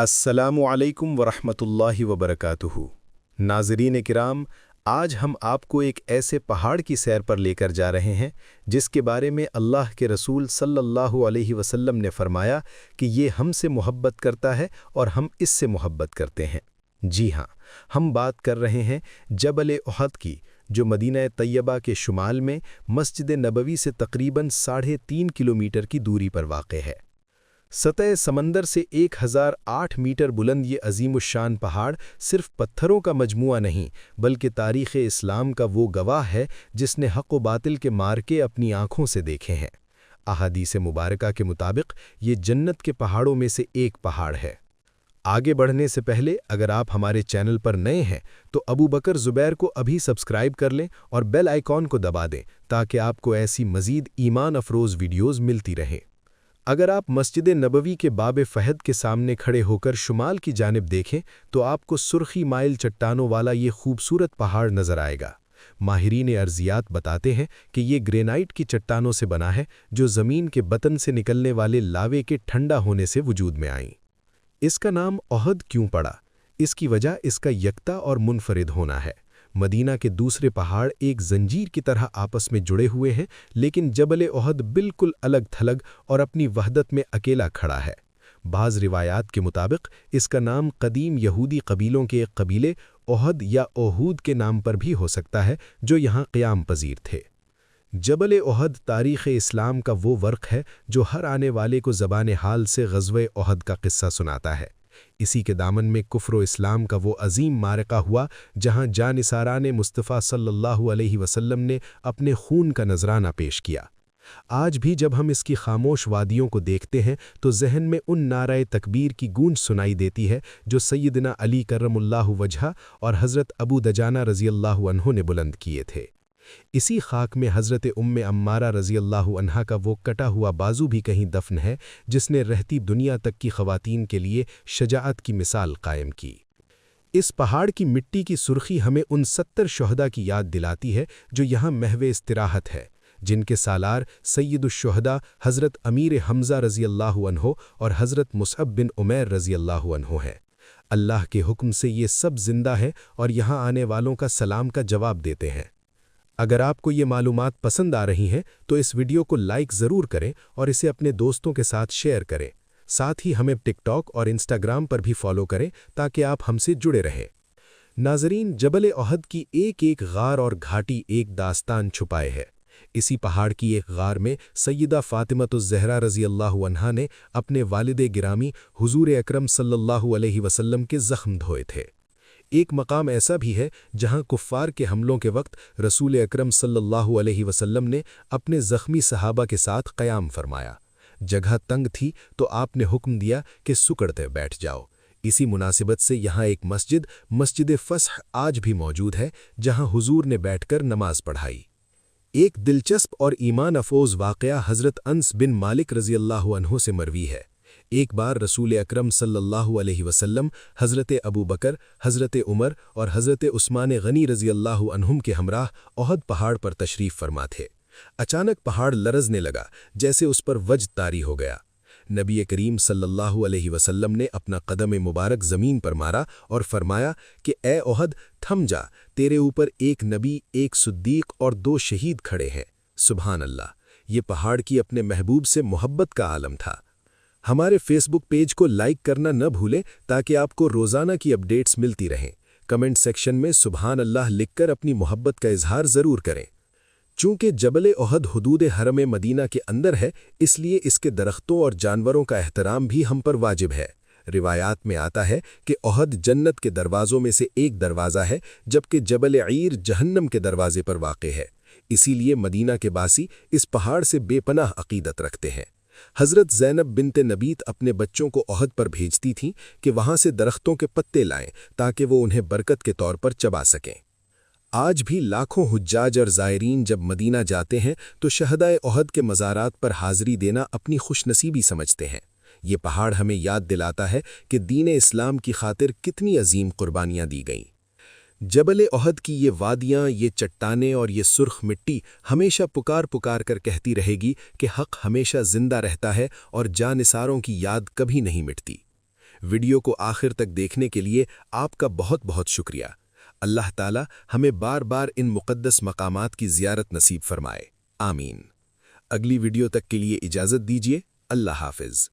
السلام علیکم ورحمۃ اللہ وبرکاتہ۔ ناظرین کرام، آج ہم آپ کو ایک ایسے پہاڑ کی سیر پر لے کر جا رہے ہیں جس کے بارے میں اللہ کے رسول صلی اللہ علیہ وسلم نے فرمایا کہ یہ ہم سے محبت کرتا ہے اور ہم اس سے محبت کرتے ہیں۔ جی ہاں، ہم بات کر رہے ہیں جبل احد کی، جو مدینہ طیبہ کے شمال میں مسجد نبوی سے تقریباً 3.5 کلومیٹر کی دوری پر واقع ہے۔ سطح سمندر سے 1008 میٹر بلند یہ عظیم الشان پہاڑ صرف پتھروں کا مجموعہ نہیں بلکہ تاریخ اسلام کا وہ گواہ ہے جس نے حق و باطل کے مارکے اپنی آنکھوں سے دیکھے ہیں۔ احادیث مبارکہ کے مطابق یہ جنت کے پہاڑوں میں سے ایک پہاڑ ہے۔ آگے بڑھنے سے پہلے اگر آپ ہمارے چینل پر نئے ہیں تو ابو بکر زبیر کو ابھی سبسکرائب کر لیں اور بیل آئیکن کو دبا دیں تاکہ آپ کو ایسی مزید ایمان افروز ویڈیوز ملتی رہیں۔ اگر آپ مسجد نبوی کے باب فہد کے سامنے کھڑے ہو کر شمال کی جانب دیکھیں تو آپ کو سرخی مائل چٹانوں والا یہ خوبصورت پہاڑ نظر آئے گا۔ ماہرین ارضیات بتاتے ہیں کہ یہ گرینائٹ کی چٹانوں سے بنا ہے جو زمین کے بطن سے نکلنے والے لاوے کے ٹھنڈا ہونے سے وجود میں آئیں۔ اس کا نام احد کیوں پڑا؟ اس کی وجہ اس کا یکتا اور منفرد ہونا ہے۔ مدینہ کے دوسرے پہاڑ ایک زنجیر کی طرح آپس میں جڑے ہوئے ہیں، لیکن جبل احد بالکل الگ تھلگ اور اپنی وحدت میں اکیلا کھڑا ہے۔ بعض روایات کے مطابق اس کا نام قدیم یہودی قبیلوں کے ایک قبیلے احد یا اوہود کے نام پر بھی ہو سکتا ہے جو یہاں قیام پذیر تھے۔ جبل احد تاریخ اسلام کا وہ ورق ہے جو ہر آنے والے کو زبان حال سے غزوہ احد کا قصہ سناتا ہے۔ اسی کے دامن میں کفر و اسلام کا وہ عظیم معرکہ ہوا جہاں جانثاران مصطفیٰ صلی اللہ علیہ وسلم نے اپنے خون کا نذرانہ پیش کیا۔ آج بھی جب ہم اس کی خاموش وادیوں کو دیکھتے ہیں تو ذہن میں ان نعرہ تکبیر کی گونج سنائی دیتی ہے جو سیدنا علی کرم اللہ وجہہ اور حضرت ابو دجانہ رضی اللہ عنہ نے بلند کیے تھے۔ اسی خاک میں حضرت عمارہ رضی اللہ عنہا کا وہ کٹا ہوا بازو بھی کہیں دفن ہے جس نے رہتی دنیا تک کی خواتین کے لیے شجاعت کی مثال قائم کی۔ اس پہاڑ کی مٹی کی سرخی ہمیں ان 70 شہداء کی یاد دلاتی ہے جو یہاں محو استراحت ہے، جن کے سالار سید الشہداء حضرت امیر حمزہ رضی اللہ عنہ اور حضرت مصعب بن عمیر رضی اللہ عنہ ہیں۔ اللہ کے حکم سے یہ سب زندہ ہیں اور یہاں آنے والوں کا سلام کا جواب دیتے ہیں۔ اگر آپ کو یہ معلومات پسند آ رہی ہیں تو اس ویڈیو کو لائک ضرور کریں اور اسے اپنے دوستوں کے ساتھ شیئر کریں۔ ساتھ ہی ہمیں ٹک ٹاک اور انسٹاگرام پر بھی فالو کریں تاکہ آپ ہم سے جڑے رہیں۔ ناظرین، جبل احد کی ایک ایک غار اور گھاٹی ایک داستان چھپائے ہے۔ اسی پہاڑ کی ایک غار میں سیدہ فاطمۃ الزہرا رضی اللہ عنہا نے اپنے والد گرامی حضور اکرم صلی اللہ علیہ وسلم کے زخم دھوئے تھے۔ ایک مقام ایسا بھی ہے جہاں کفار کے حملوں کے وقت رسول اکرم صلی اللہ علیہ وسلم نے اپنے زخمی صحابہ کے ساتھ قیام فرمایا۔ جگہ تنگ تھی تو آپ نے حکم دیا کہ سکڑتے بیٹھ جاؤ۔ اسی مناسبت سے یہاں ایک مسجد فسح آج بھی موجود ہے جہاں حضور نے بیٹھ کر نماز پڑھائی۔ ایک دلچسپ اور ایمان افروز واقعہ حضرت انس بن مالک رضی اللہ عنہ سے مروی ہے۔ ایک بار رسول اکرم صلی اللہ علیہ وسلم حضرت ابو بکر، حضرت عمر اور حضرت عثمان غنی رضی اللہ عنہم کے ہمراہ احد پہاڑ پر تشریف فرما تھے۔ اچانک پہاڑ لرزنے لگا جیسے اس پر وجد طاری ہو گیا۔ نبی کریم صلی اللہ علیہ وسلم نے اپنا قدم مبارک زمین پر مارا اور فرمایا کہ اے احد، تھم جا، تیرے اوپر ایک نبی، ایک صدیق اور 2 شہید کھڑے ہیں۔ سبحان اللہ! یہ پہاڑ کی اپنے محبوب سے محبت کا عالم تھا۔ ہمارے فیس بک پیج کو لائک کرنا نہ بھولیں تاکہ آپ کو روزانہ کی اپڈیٹس ملتی رہیں۔ کمنٹ سیکشن میں سبحان اللہ لکھ کر اپنی محبت کا اظہار ضرور کریں۔ چونکہ جبل احد حدود حرم مدینہ کے اندر ہے، اس لیے اس کے درختوں اور جانوروں کا احترام بھی ہم پر واجب ہے۔ روایات میں آتا ہے کہ احد جنت کے دروازوں میں سے ایک دروازہ ہے، جبکہ جبل عیر جہنم کے دروازے پر واقع ہے۔ اسی لیے مدینہ کے باسی اس پہاڑ سے بے پناہ عقیدت رکھتے ہیں۔ حضرت زینب بنت نبیت اپنے بچوں کو احد پر بھیجتی تھیں کہ وہاں سے درختوں کے پتے لائیں تاکہ وہ انہیں برکت کے طور پر چبا سکیں۔ آج بھی لاکھوں حجاج اور زائرین جب مدینہ جاتے ہیں تو شہدائے احد کے مزارات پر حاضری دینا اپنی خوش نصیبی سمجھتے ہیں۔ یہ پہاڑ ہمیں یاد دلاتا ہے کہ دین اسلام کی خاطر کتنی عظیم قربانیاں دی گئیں۔ جبل احد کی یہ وادیاں، یہ چٹانیں اور یہ سرخ مٹی ہمیشہ پکار کر کہتی رہے گی کہ حق ہمیشہ زندہ رہتا ہے اور جانثاروں کی یاد کبھی نہیں مٹتی۔ ویڈیو کو آخر تک دیکھنے کے لیے آپ کا بہت بہت شکریہ۔ اللہ تعالی ہمیں بار بار ان مقدس مقامات کی زیارت نصیب فرمائے، آمین۔ اگلی ویڈیو تک کے لیے اجازت دیجیے، اللہ حافظ۔